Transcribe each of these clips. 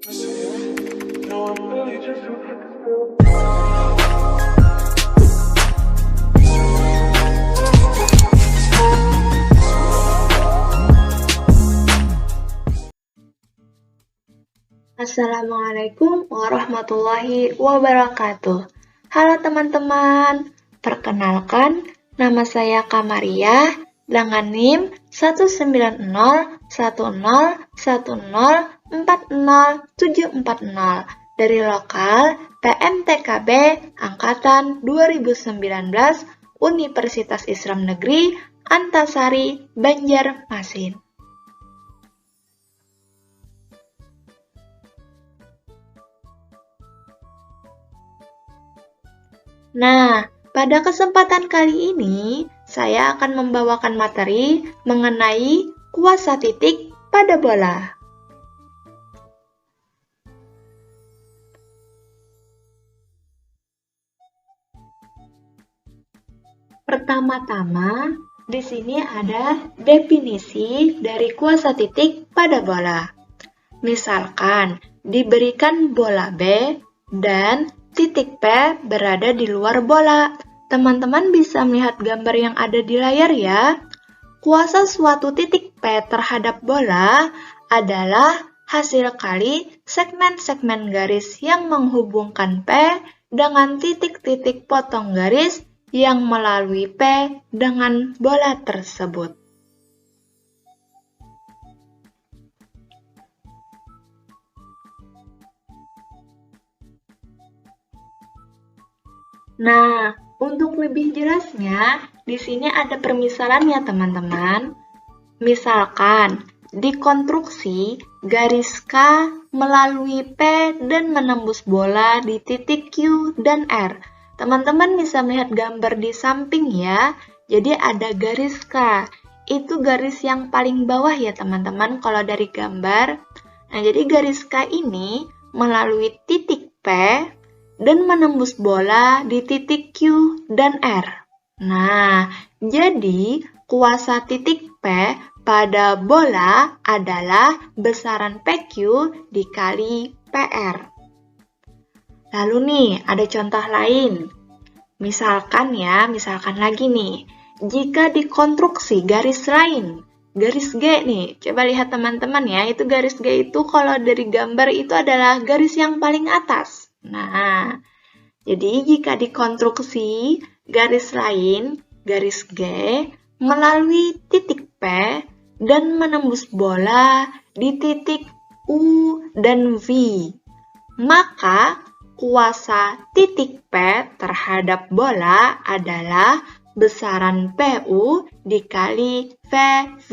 Assalamualaikum warahmatullahi wabarakatuh. Halo teman-teman, perkenalkan nama saya Kamaria dengan NIM 190101040740 dari lokal PMTKB Angkatan 2019 Universitas Islam Negeri Antasari, Banjarmasin. Nah, pada kesempatan kali ini, saya akan membawakan materi mengenai kuasa titik pada bola. Pertama-tama, di sini ada definisi dari kuasa titik pada bola. Misalkan, diberikan bola B dan titik P berada di luar bola. Teman-teman bisa melihat gambar yang ada di layar ya. Kuasa suatu titik P terhadap bola adalah hasil kali segmen-segmen garis yang menghubungkan P dengan titik-titik potong garis yang melalui P dengan bola tersebut. Nah, untuk lebih jelasnya, di sini ada permisalannya teman-teman. Misalkan, dikonstruksi garis K melalui P dan menembus bola di titik Q dan R. Teman-teman bisa melihat gambar di samping ya. Jadi ada garis K. Itu garis yang paling bawah ya teman-teman kalau dari gambar. Nah, jadi garis K ini melalui titik P dan menembus bola di titik Q dan R. Nah, jadi kuasa titik P pada bola adalah besaran PQ dikali PR. Lalu nih, ada contoh lain. Misalkan lagi nih, jika dikonstruksi garis lain, garis G nih, coba lihat teman-teman ya, itu garis G itu kalau dari gambar itu adalah garis yang paling atas. Nah, jadi jika dikonstruksi garis lain, garis G, melalui titik P dan menembus bola di titik U dan V, maka kuasa titik P terhadap bola adalah besaran PU dikali VV.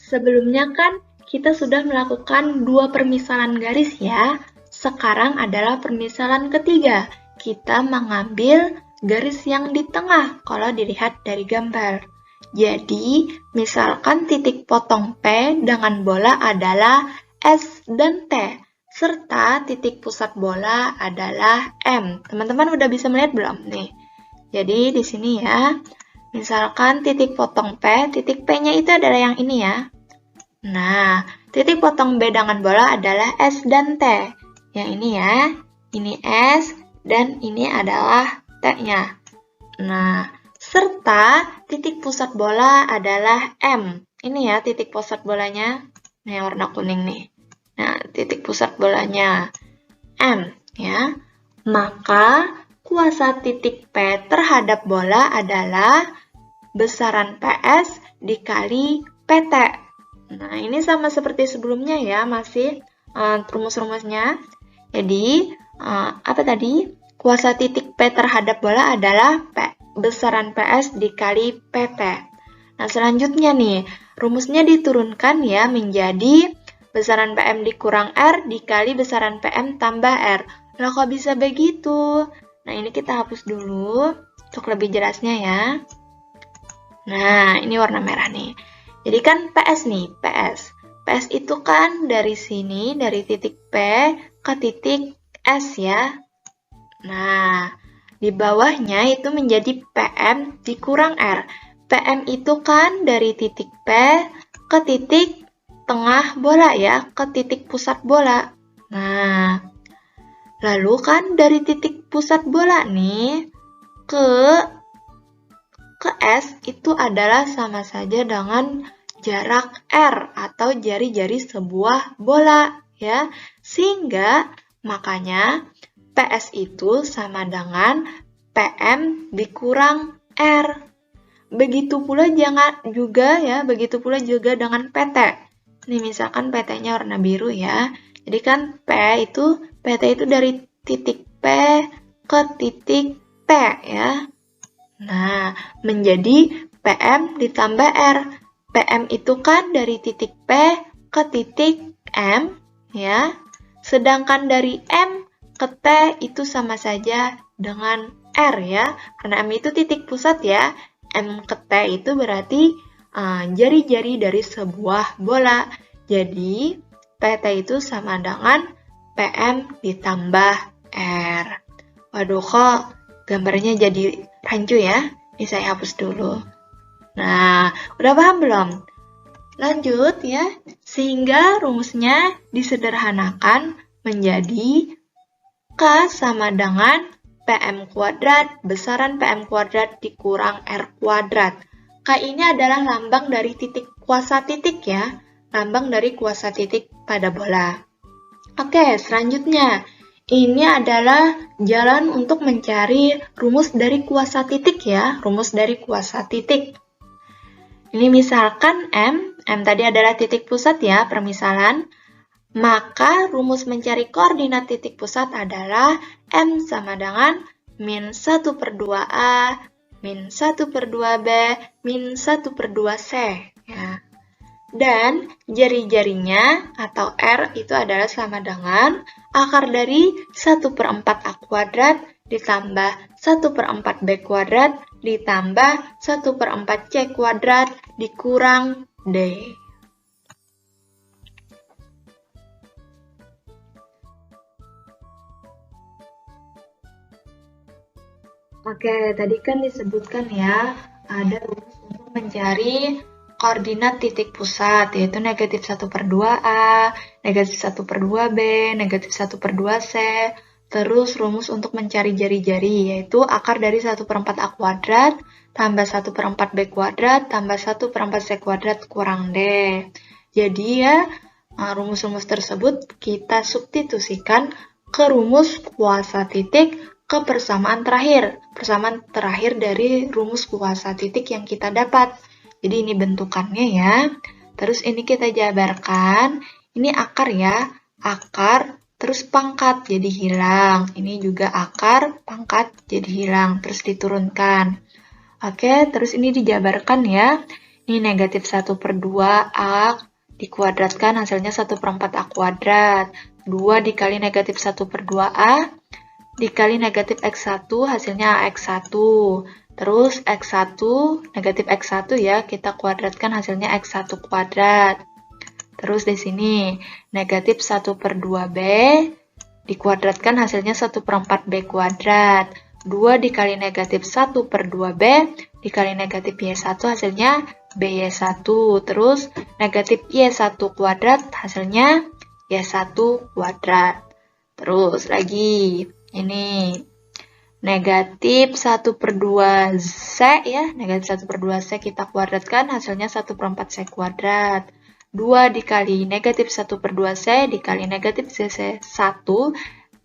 Sebelumnya kan kita sudah melakukan dua permisalan garis ya. Sekarang adalah permisalan ketiga. Kita mengambil garis yang di tengah kalau dilihat dari gambar. Jadi, misalkan titik potong P dengan bola adalah S dan T, serta titik pusat bola adalah M. Teman-teman udah bisa melihat belum nih? Jadi di sini ya, misalkan titik potong P, titik P-nya itu adalah yang ini ya. Nah, titik potong B dengan bola adalah S dan T. Yang ini ya, ini S dan ini adalah T-nya. Nah, serta titik pusat bola adalah M. Ini ya titik pusat bolanya. Nah, yang warna kuning nih. Nah, titik pusat bolanya M ya. Maka kuasa titik P terhadap bola adalah besaran PS dikali PT. Nah, ini sama seperti sebelumnya ya, masih rumus-rumusnya. Jadi, apa tadi? Kuasa titik P terhadap bola adalah besaran PS dikali PT. Nah, selanjutnya nih, rumusnya diturunkan ya menjadi besaran PM dikurang R dikali besaran PM tambah R. Loh, kok bisa begitu? Nah, ini kita hapus dulu untuk lebih jelasnya ya. Nah, ini warna merah nih. Jadi kan PS nih, PS. PS itu kan dari sini, dari titik P ke titik S ya. Nah, di bawahnya itu menjadi PM dikurang R. PM itu kan dari titik P ke titik tengah bola ya, ke titik pusat bola. Nah, lalu kan dari titik pusat bola nih ke S itu adalah sama saja dengan jarak R atau jari-jari sebuah bola ya. Sehingga makanya PS itu sama dengan PM dikurang R. Begitu pula begitu pula juga dengan PT. Ini misalkan PT-nya warna biru ya. Jadi kan PT itu dari titik P ke titik T ya. Nah, menjadi PM ditambah R. PM itu kan dari titik P ke titik M ya. Sedangkan dari M ke T itu sama saja dengan R ya, karena M itu titik pusat ya. M ke T itu berarti jari-jari dari sebuah bola. Jadi, PT itu sama dengan PM ditambah R. Waduh, kok gambarnya jadi rancu ya? Ini saya hapus dulu. Nah, udah paham belum? Lanjut ya, sehingga rumusnya disederhanakan menjadi K sama dengan PM kuadrat, besaran PM kuadrat dikurang R kuadrat. K ini adalah lambang dari titik kuasa titik ya, lambang dari kuasa titik pada bola. Oke, selanjutnya, ini adalah jalan untuk mencari rumus dari kuasa titik ya, rumus dari kuasa titik. Ini misalkan M tadi adalah titik pusat ya, permisalan. Maka rumus mencari koordinat titik pusat adalah M sama dengan min 1/2A, min 1/2B, min 1/2C. Ya. Dan jari-jarinya atau R itu adalah sama dengan akar dari 1/4 A kuadrat ditambah 1/4 B kuadrat ditambah 1/4 C kuadrat dikurang D. Oke, tadi kan disebutkan ya, ada rumus untuk mencari koordinat titik pusat, yaitu negatif 1/2A, negatif 1/2B, negatif 1/2C, terus rumus untuk mencari jari-jari, yaitu akar dari 1/4 A kuadrat, tambah 1/4 B kuadrat, tambah 1/4 C kuadrat kurang D. Jadi ya, rumus-rumus tersebut kita substitusikan ke rumus kuasa titik ke persamaan terakhir dari rumus kuasa titik yang kita dapat. Jadi ini bentukannya ya. Terus ini kita jabarkan. Ini akar ya. Akar terus pangkat jadi hilang. Ini juga akar pangkat jadi hilang. Terus diturunkan. Oke, terus ini dijabarkan ya. Ini negatif 1/2A dikuadratkan hasilnya 1/4 A kuadrat. 2 dikali negatif 1/2A dikali negatif X1 hasilnya AX1. Terus X1, negatif X1 ya, kita kuadratkan hasilnya X1 kuadrat. Terus di sini, negatif 1/2B dikuadratkan hasilnya 1/4B kuadrat. 2 dikali negatif 1/2B dikali negatif Y1 hasilnya BY1. Terus negatif Y1 kuadrat hasilnya Y1 kuadrat. Terus lagi, ini negatif 1/2C ya, negatif 1/2C kita kuadratkan hasilnya 1/4C kuadrat. 2 dikali negatif 1/2C dikali negatif Z1,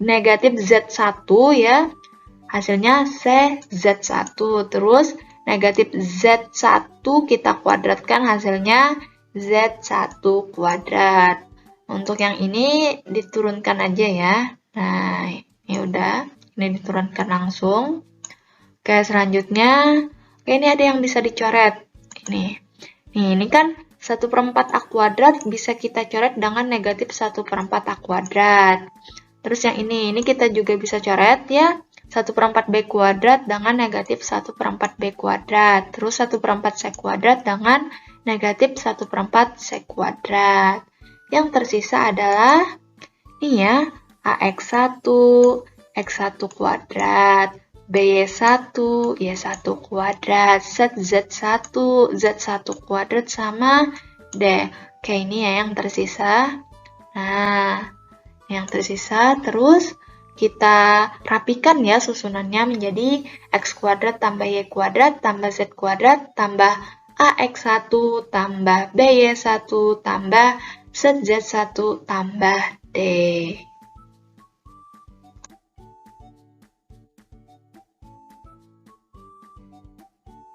negatif Z1 ya, hasilnya CZ1. Terus negatif Z1 kita kuadratkan hasilnya Z1 kuadrat. Untuk yang ini diturunkan aja ya. Nah, ini udah, ini diturunkan langsung. Oke, selanjutnya, ini ada yang bisa dicoret. Ini kan 1/4 A kuadrat bisa kita coret dengan negatif 1/4 A kuadrat. Terus yang ini kita juga bisa coret ya, 1/4 B kuadrat dengan negatif 1/4 B kuadrat. Terus 1/4 C kuadrat dengan negatif 1/4 C kuadrat. Yang tersisa adalah ini ya, AX1, X1 kuadrat, BY1, Y1 kuadrat, Z1, Z1 kuadrat sama D. Oke, ini ya yang tersisa. Nah, yang tersisa terus kita rapikan ya susunannya menjadi X kuadrat tambah Y kuadrat tambah Z kuadrat tambah AX1 tambah BY1 tambah ZZ1 tambah D.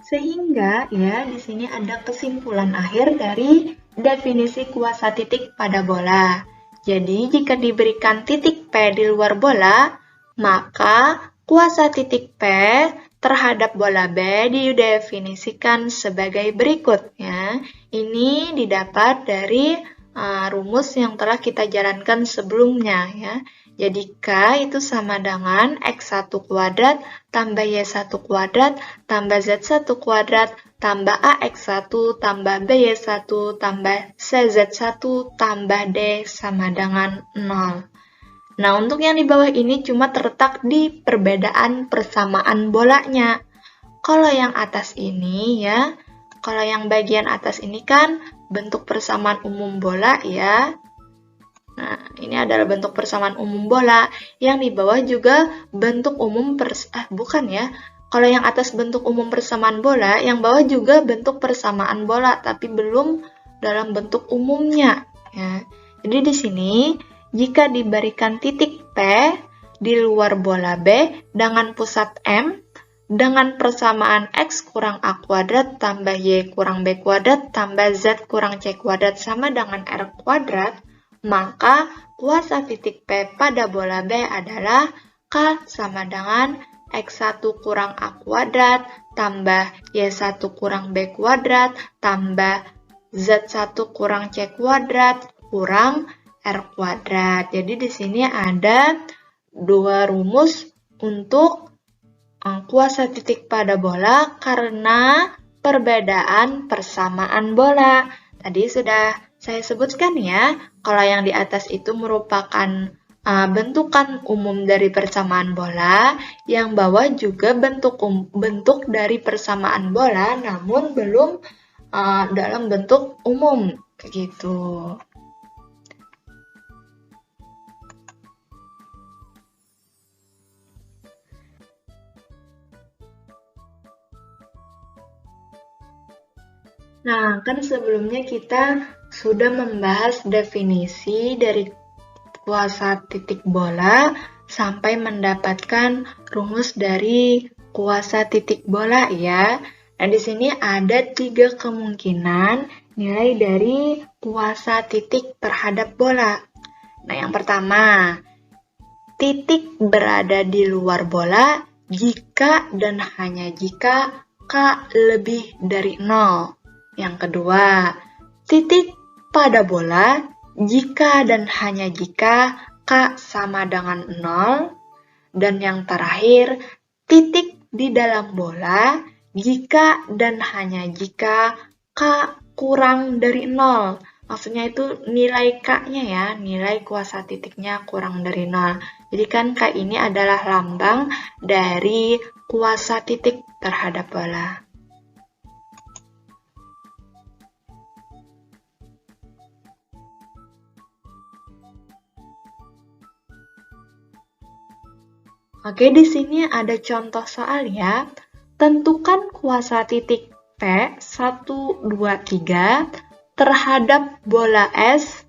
Sehingga ya di sini ada kesimpulan akhir dari definisi kuasa titik pada bola. Jadi jika diberikan titik P di luar bola, maka kuasa titik P terhadap bola B didefinisikan sebagai berikut ya. Ini didapat dari rumus yang telah kita jalankan sebelumnya ya. Jadi K itu sama dengan X1 kuadrat tambah Y1 kuadrat tambah Z1 kuadrat tambah AX1 tambah BY1 tambah CZ1 tambah D sama dengan 0. Nah, untuk yang di bawah ini cuma terletak di perbedaan persamaan bolanya. Kalau yang atas ini ya, kalau yang bagian atas ini kan bentuk persamaan umum bola ya. Nah, ini adalah bentuk persamaan umum bola. Yang di bawah juga bentuk umum bukan ya. Kalau yang atas bentuk umum persamaan bola, yang bawah juga bentuk persamaan bola, tapi belum dalam bentuk umumnya. Ya. Jadi di sini, jika diberikan titik P di luar bola B dengan pusat M, dengan persamaan X kurang A kuadrat tambah Y kurang B kuadrat tambah Z kurang C kuadrat sama dengan R kuadrat, maka kuasa titik P pada bola B adalah K sama dengan X1 kurang A kuadrat tambah Y1 kurang B kuadrat tambah Z1 kurang C kuadrat kurang R kuadrat. Jadi di sini ada dua rumus untuk kuasa titik pada bola karena perbedaan persamaan bola. Tadi sudah saya sebutkan ya, kalau yang di atas itu merupakan bentukan umum dari persamaan bola, yang bawah juga bentuk dari persamaan bola, namun belum dalam bentuk umum, kayak gitu. Nah, kan sebelumnya kita sudah membahas definisi dari kuasa titik bola sampai mendapatkan rumus dari kuasa titik bola ya. Nah, di sini ada 3 kemungkinan nilai dari kuasa titik terhadap bola. Nah, yang pertama, titik berada di luar bola jika dan hanya jika K lebih dari 0. Yang kedua, titik pada bola jika dan hanya jika K sama dengan 0. Dan yang terakhir, titik di dalam bola jika dan hanya jika K kurang dari 0. Maksudnya itu nilai K-nya ya, nilai kuasa titiknya kurang dari 0. Jadi kan K ini adalah lambang dari kuasa titik terhadap bola. Oke, di sini ada contoh soal ya. Tentukan kuasa titik P 1, 2, 3 terhadap bola S.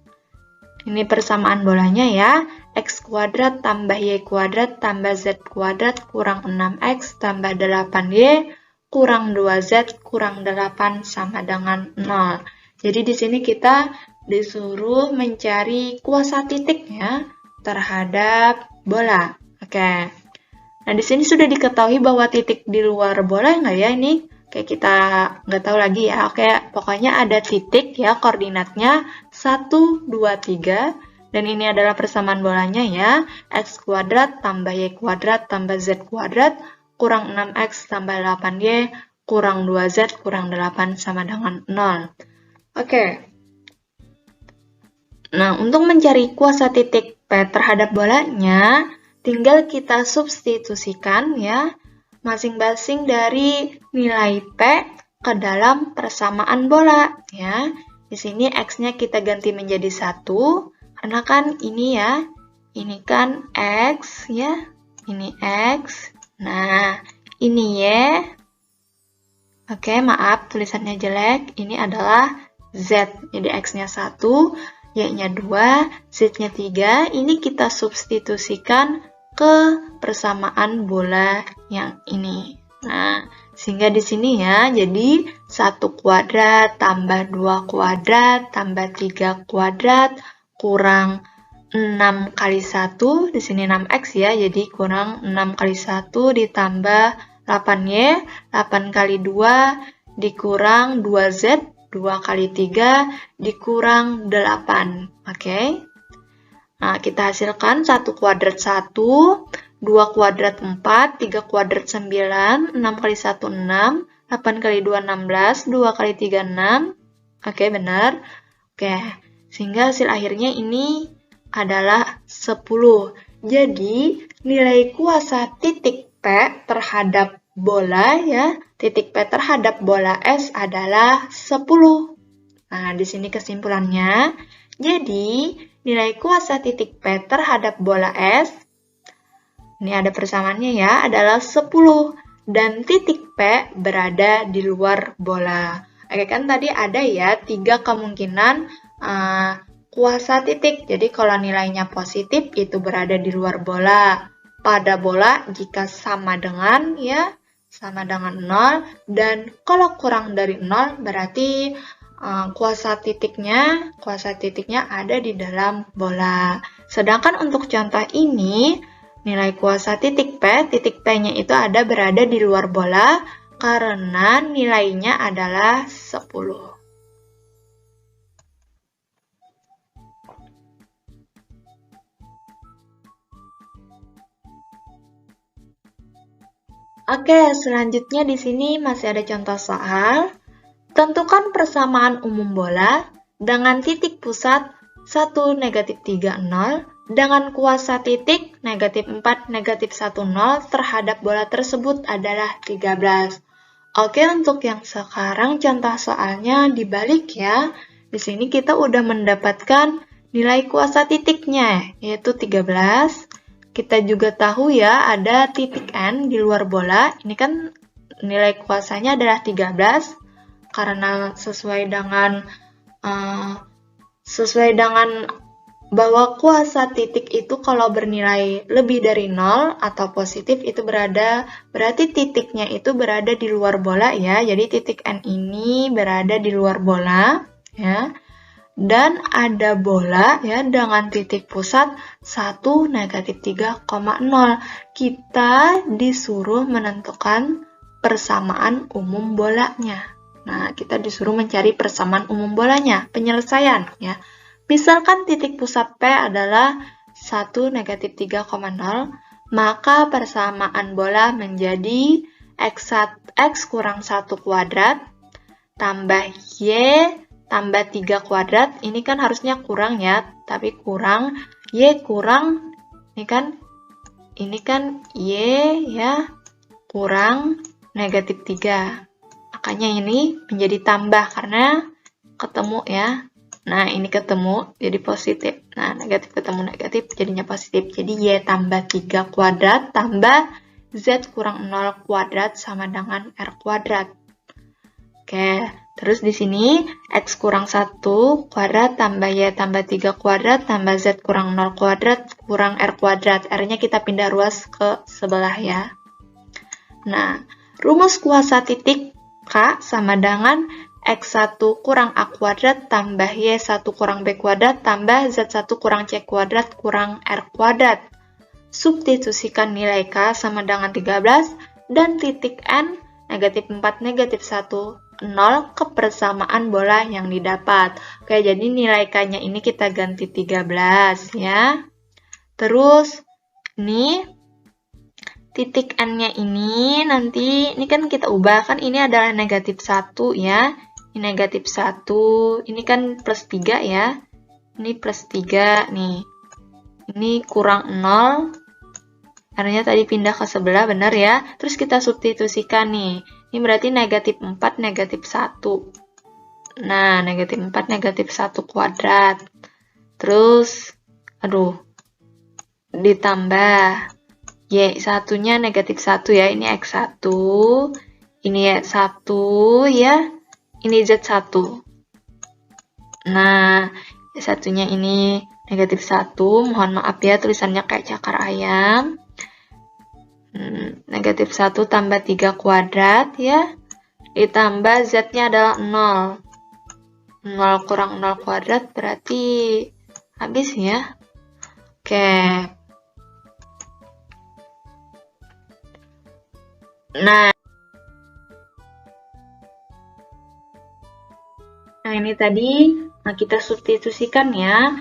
Ini persamaan bolanya ya. X kuadrat tambah Y kuadrat tambah Z kuadrat kurang 6X tambah 8Y kurang 2Z kurang 8 sama dengan 0. Jadi di sini kita disuruh mencari kuasa titiknya terhadap bola. Oke. Nah, di sini sudah diketahui bahwa titik di luar bola nggak ya ini? Kayak kita nggak tahu lagi ya. Oke, pokoknya ada titik ya, koordinatnya 1, 2, 3. Dan ini adalah persamaan bolanya ya. X kuadrat tambah Y kuadrat tambah Z kuadrat kurang 6X tambah 8Y kurang 2Z kurang 8 sama dengan 0. Oke. Nah, untuk mencari kuasa titik P terhadap bolanya, tinggal kita substitusikan ya masing-masing dari nilai P ke dalam persamaan bola ya. Di sini X-nya kita ganti menjadi 1 karena kan ini ya. Ini kan X ya. Ini X. Nah, ini Y. Oke, maaf tulisannya jelek. Ini adalah Z. Jadi X-nya 1, Y-nya 2, Z-nya 3. Ini kita substitusikan ke persamaan bola yang ini. Nah, sehingga di sini ya, jadi 1 kuadrat tambah 2 kuadrat tambah 3 kuadrat kurang 6 kali 1. Di sini 6X ya, jadi kurang 6 kali 1 ditambah 8Y, 8 kali 2 dikurang 2Z, 2 kali 3 dikurang 8. Oke. Nah, kita hasilkan 1 kuadrat 1, 2 kuadrat 4, 3 kuadrat 9, 6 kali 1 6, 8 kali 2 16, 2 kali 3 6. Oke, benar. Oke, sehingga hasil akhirnya ini adalah 10. Jadi, nilai kuasa titik P terhadap bola ya, titik P terhadap bola S adalah 10. Nah, di sini kesimpulannya. Jadi, nilai kuasa titik P terhadap bola S, ini ada persamaannya ya, adalah 10. Dan titik P berada di luar bola. Oke, kan tadi ada ya 3 kemungkinan kuasa titik. Jadi, kalau nilainya positif, itu berada di luar bola. Pada bola, jika sama dengan ya, sama dengan 0. Dan kalau kurang dari 0, berarti kuasa titiknya ada di dalam bola. Sedangkan untuk contoh ini, nilai kuasa titik P-nya itu berada di luar bola karena nilainya adalah 10. Oke, selanjutnya di sini masih ada contoh soal. Tentukan persamaan umum bola dengan titik pusat 1, negatif 3, 0 dengan kuasa titik negatif 4, negatif 1, 0 terhadap bola tersebut adalah 13. Oke, untuk yang sekarang contoh soalnya dibalik ya. Di sini kita udah mendapatkan nilai kuasa titiknya, yaitu 13. Kita juga tahu ya, ada titik N di luar bola. Ini kan nilai kuasanya adalah 13. Karena sesuai dengan bahwa kuasa titik itu kalau bernilai lebih dari 0 atau positif itu berarti titiknya itu berada di luar bola ya. Jadi titik N ini berada di luar bola ya. Dan ada bola ya dengan titik pusat 1, negatif 3,0. Kita disuruh menentukan persamaan umum bolanya. Nah, kita disuruh mencari persamaan umum bolanya, penyelesaian ya. Misalkan titik pusat P adalah 1, negatif 3,0, maka persamaan bola menjadi X kurang 1 kuadrat tambah Y tambah 3 kuadrat. Ini kan harusnya kurang ya, tapi kurang Y kurang, ini kan Y ya, kurang negatif 3. Makanya ini menjadi tambah karena ketemu ya. Nah, ini ketemu jadi positif. Nah, negatif ketemu negatif jadinya positif. Jadi Y tambah 3 kuadrat tambah Z kurang 0 kuadrat sama dengan R kuadrat. Oke, terus di sini X kurang 1 kuadrat tambah Y tambah 3 kuadrat tambah Z kurang 0 kuadrat kurang R kuadrat. R-nya kita pindah ruas ke sebelah ya. Nah, rumus kuasa titik K sama dengan X1 kurang A kuadrat tambah Y1 kurang B kuadrat tambah Z1 kurang C kuadrat kurang R kuadrat. Substitusikan nilai K sama dengan 13 dan titik N negatif 4, negatif 1, 0 ke persamaan bola yang didapat. Oke, jadi nilai K-nya ini kita ganti 13 ya. Terus, ini titik N-nya ini nanti, ini kan kita ubah, kan ini adalah negatif 1 ya. Ini negatif 1, ini kan plus 3 ya. Ini plus 3 nih. Ini kurang 0. R-nya tadi pindah ke sebelah, benar ya. Terus kita substitusikan nih. Ini berarti negatif 4, negatif 1. Nah, negatif 4, negatif 1 kuadrat. Terus, ditambah. Y1-nya negatif 1 ya, ini X1. Ini Y1 ya, ini Z1. Nah, Y1-nya ini negatif 1. Mohon maaf ya, tulisannya kayak cakar ayam. Negatif 1 tambah 3 kuadrat ya, ditambah Z-nya adalah 0. 0 kurang 0 kuadrat berarti habis ya. Oke. Nah ini tadi kita substitusikan ya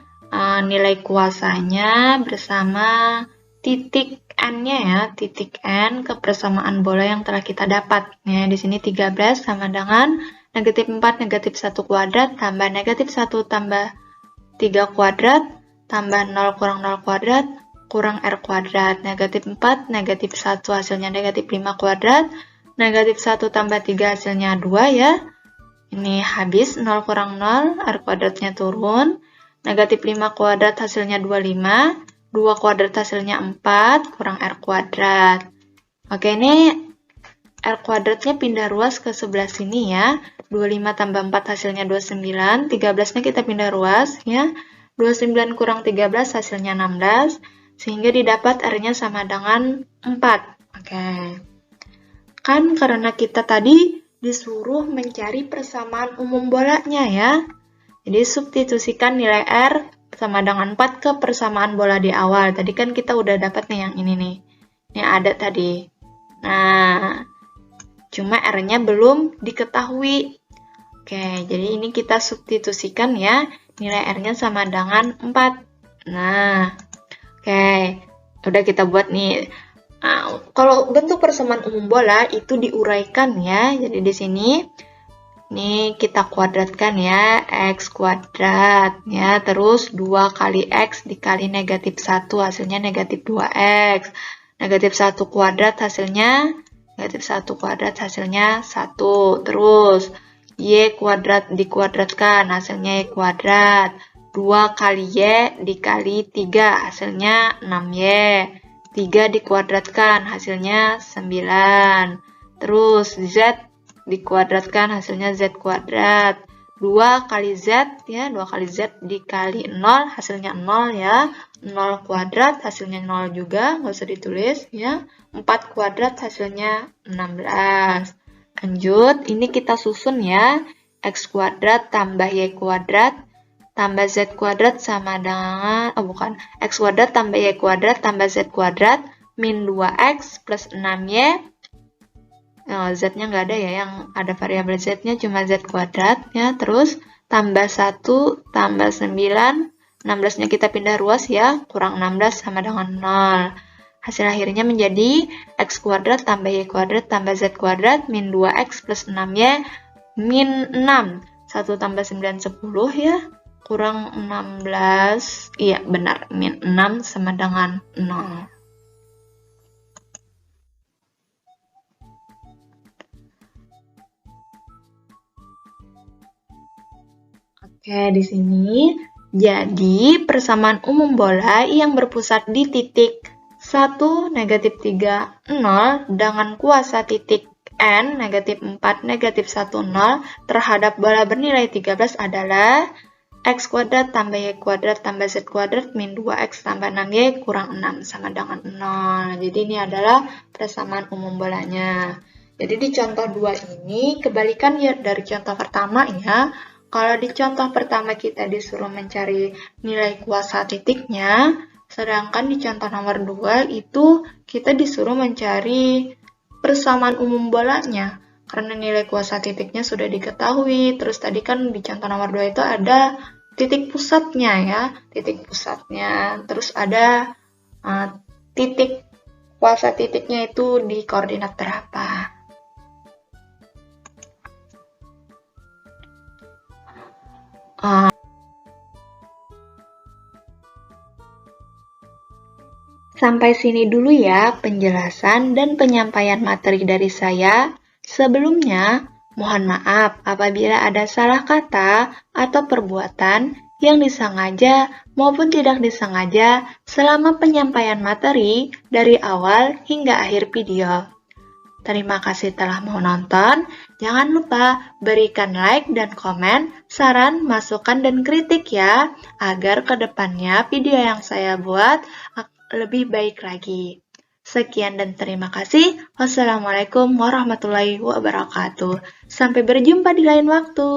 nilai kuasanya bersama titik N-nya ya, titik N ke persamaan bola yang telah kita dapat. Ya, di sini 13 sama dengan negatif 4 negatif 1 kuadrat tambah negatif 1 tambah 3 kuadrat tambah 0 kurang 0 kuadrat kurang R kuadrat. Negatif 4 negatif 1 hasilnya negatif 5 kuadrat. Negatif 1 tambah 3 hasilnya 2 ya. Ini habis 0 kurang 0, R kuadratnya turun. Negatif 5 kuadrat hasilnya 25. 2 kuadrat hasilnya 4, kurang R kuadrat. Oke, ini R kuadratnya pindah ruas ke sebelah sini ya. 25 tambah 4 hasilnya 29. 13-nya kita pindah ruas ya. 29 kurang 13 hasilnya 16. Sehingga didapat R-nya sama dengan 4. Oke. Kan karena kita tadi disuruh mencari persamaan umum bolanya ya. Jadi substitusikan nilai R sama dengan 4 ke persamaan bola di awal. Tadi kan kita udah dapat nih yang ini nih. Ini ada tadi. Nah, cuma R-nya belum diketahui. Oke, jadi ini kita substitusikan ya. Nilai R-nya sama dengan 4. Nah, oke. Udah kita buat nih. Nah, kalau bentuk persamaan umum bola itu diuraikan ya. Jadi di sini ini kita kuadratkan ya, X kuadrat ya, terus 2 kali X dikali negatif 1 hasilnya negatif 2X. Negatif 1 kuadrat hasilnya, negatif 1 kuadrat hasilnya 1. Terus Y kuadrat dikuadratkan hasilnya Y kuadrat. 2 kali Y dikali 3 hasilnya 6Y. 3 dikuadratkan hasilnya 9. Terus Z dikuadratkan hasilnya Z kuadrat. 2 kali Z ya, 2 kali Z dikali 0 hasilnya 0 ya. 0 kuadrat hasilnya 0 juga, nggak usah ditulis ya. 4 kuadrat hasilnya 16. Lanjut, ini kita susun ya. X kuadrat tambah Y kuadrat tambah Z kuadrat sama dengan, X kuadrat tambah Y kuadrat tambah Z kuadrat min 2X plus 6Y. Z-nya nggak ada ya, yang ada variabel Z-nya cuma Z kuadrat ya. Terus tambah 1 tambah 9, 16-nya kita pindah ruas ya, kurang 16 sama dengan 0. Hasil akhirnya menjadi X kuadrat tambah Y kuadrat tambah Z kuadrat min 2X plus 6Y min 6. 1 tambah 9, 10 ya, kurang 16, iya benar, min 6 sama dengan 0. Oke, di sini jadi persamaan umum bola yang berpusat di titik 1, negatif 3, 0 dengan kuasa titik N, negatif 4, negatif 1, 0 terhadap bola bernilai 13 adalah X kuadrat tambah Y kuadrat tambah Z kuadrat min 2X tambah 6Y kurang 6 sama dengan 0. Jadi ini adalah persamaan umum bolanya. Jadi di contoh 2 ini kebalikan ya dari contoh pertama ya. Kalau di contoh pertama kita disuruh mencari nilai kuasa titiknya, sedangkan di contoh nomor 2 itu kita disuruh mencari persamaan umum bolanya. Karena nilai kuasa titiknya sudah diketahui, terus tadi kan di contoh nomor 2 itu ada titik pusatnya ya, titik pusatnya. Terus ada titik kuasa titiknya itu di koordinat berapa. Sampai sini dulu ya penjelasan dan penyampaian materi dari saya. Sebelumnya, mohon maaf apabila ada salah kata atau perbuatan yang disengaja maupun tidak disengaja selama penyampaian materi dari awal hingga akhir video. Terima kasih telah menonton. Jangan lupa berikan like dan komen, saran, masukan, dan kritik ya, agar kedepannya video yang saya buat lebih baik lagi. Sekian dan terima kasih. Wassalamualaikum warahmatullahi wabarakatuh. Sampai berjumpa di lain waktu.